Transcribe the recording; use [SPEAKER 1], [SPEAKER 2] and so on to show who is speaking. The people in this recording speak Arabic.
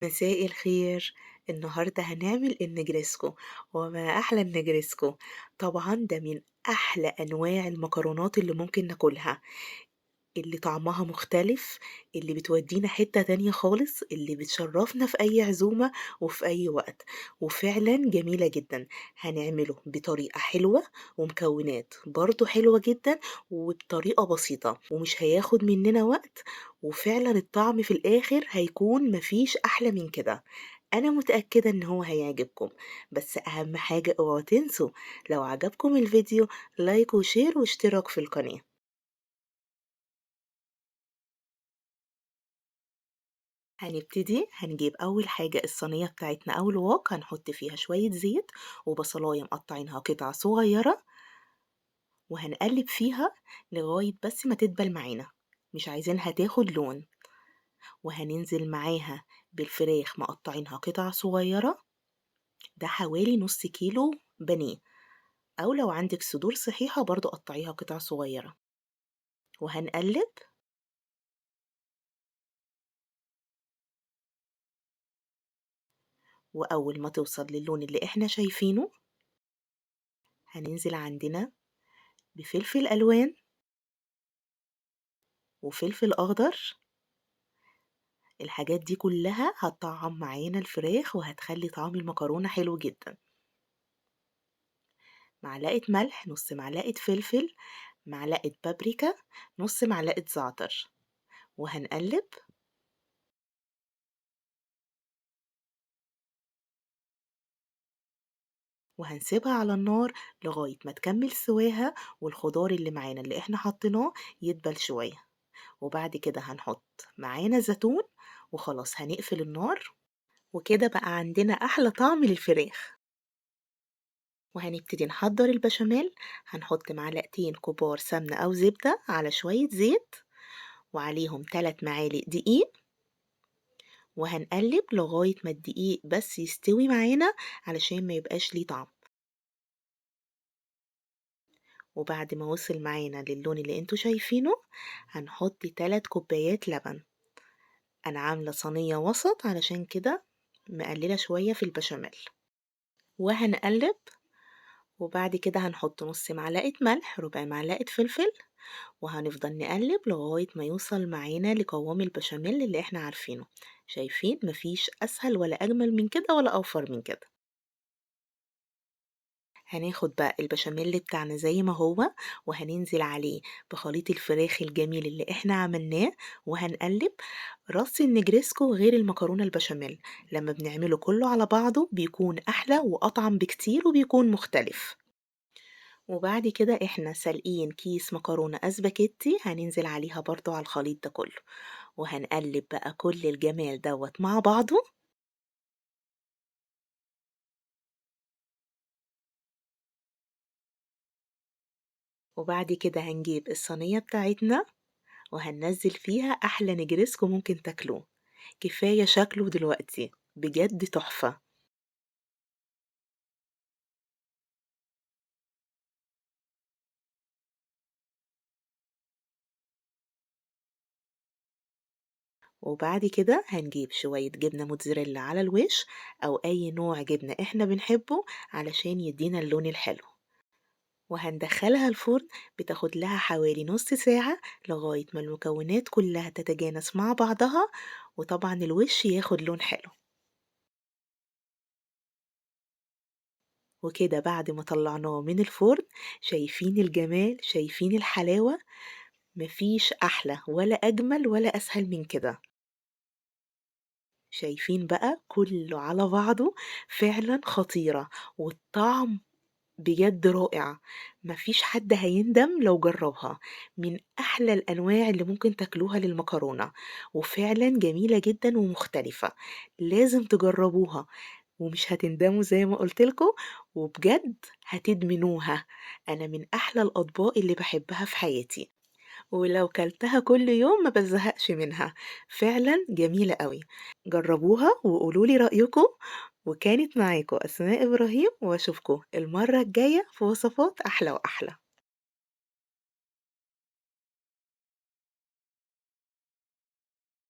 [SPEAKER 1] مساء الخير. النهاردة هنعمل النجريسكو. وما أحلى النجريسكو؟ طبعا ده من أحلى أنواع المكرونات اللي ممكن ناكلها، اللي طعمها مختلف، اللي بتودينا حتة تانية خالص، اللي بتشرفنا في أي عزومة وفي أي وقت، وفعلا جميلة جدا. هنعمله بطريقة حلوة ومكونات برضو حلوة جدا، وبطريقة بسيطة ومش هياخد مننا وقت، وفعلا الطعم في الآخر هيكون مفيش أحلى من كده. أنا متأكدة إن هو هيعجبكم، بس أهم حاجة اوعوا تنسوا لو عجبكم الفيديو لايك وشير واشتراك في القناة. هنجيب أول حاجة الصينية بتاعتنا أو الوok، هنحط فيها شوية زيت وبصلاية مقطعينها قطع صغيرة، وهنقلب فيها لغاية بس ما تدبل معانا، مش عايزينها تاخد لون. وهننزل معاها بالفراخ مقطعينها قطع صغيرة، ده حوالي نص كيلو بانيه، أو لو عندك صدور صحيحة برضو قطعيها قطع صغيرة. وهنقلب، وأول ما توصل للون اللي احنا شايفينه هننزل عندنا بفلفل ألوان وفلفل أخضر. الحاجات دي كلها هتطعم معانا الفراخ وهتخلي طعم المكرونة حلو جدا. معلقة ملح، نص معلقة فلفل، معلقة بابريكا، نص معلقة زعتر. وهنقلب، وهنسيبها على النار لغاية ما تكمل سواها، والخضار اللي معانا اللي احنا حطيناه يدبل شوية. وبعد كده هنحط معانا زيتون، وخلاص هنقفل النار، وكده بقى عندنا أحلى طعم للفراخ. وهنبتدي نحضر البشاميل. هنحط معلقتين كبار سمنة أو زبدة على شوية زيت، وعليهم 3 معالق دقيق، وهنقلب لغاية ما الدقيق بس يستوي معانا علشان ما يبقاش ليه طعم. وبعد ما وصل معانا للون اللي انتوا شايفينه هنحط 3 كوبايات لبن. أنا عاملة صينية وسط علشان كده مقللة شوية في البشاميل. وهنقلب، وبعد كده هنحط نص معلقة ملح، ربع معلقة فلفل، وهنفضل نقلب لغاية ما يوصل معانا لقوام البشاميل اللي احنا عارفينه. شايفين مفيش أسهل ولا أجمل من كده ولا أوفر من كده. هناخد بقى البشاميل بتاعنا زي ما هو، وهننزل عليه بخليط الفراخ الجميل اللي احنا عملناه، وهنقلب. رص النجريسكو غير المكرونة البشاميل، لما بنعمله كله على بعضه بيكون أحلى وأطعم بكتير وبيكون مختلف. وبعد كده احنا سالقين كيس مكرونة اسباجيتي، هننزل عليها برضو على الخليط ده كله، وهنقلب بقى كل الجمال دوت مع بعضه. وبعد كده هنجيب الصينية بتاعتنا وهننزل فيها أحلى نجرسكو ممكن تاكلوه. كفاية شكله دلوقتي بجد تحفة. وبعد كده هنجيب شوية جبنة موتزاريلا على الوش، أو أي نوع جبنة احنا بنحبه علشان يدينا اللون الحلو، وهندخلها الفرن. بتاخد لها حوالي نص ساعة لغاية ما المكونات كلها تتجانس مع بعضها، وطبعا الوش ياخد لون حلو. وكده بعد ما طلعناه من الفرن، شايفين الجمال، شايفين الحلاوة، مفيش أحلى ولا أجمل ولا أسهل من كده. شايفين بقى كله على بعضه فعلا خطيرة، والطعم بجد رائع. مفيش حد هيندم لو جربها. من أحلى الأنواع اللي ممكن تاكلوها للمكرونة، وفعلا جميلة جدا ومختلفة. لازم تجربوها ومش هتندموا زي ما قلتلكوا، وبجد هتدمنوها. أنا من أحلى الأطباق اللي بحبها في حياتي، ولو كلتها كل يوم ما بزهقش منها. فعلا جميلة قوي. جربوها وقولولي رأيكم. وكانت معاكم أسماء إبراهيم، وأشوفكم المرة الجاية في وصفات أحلى وأحلى.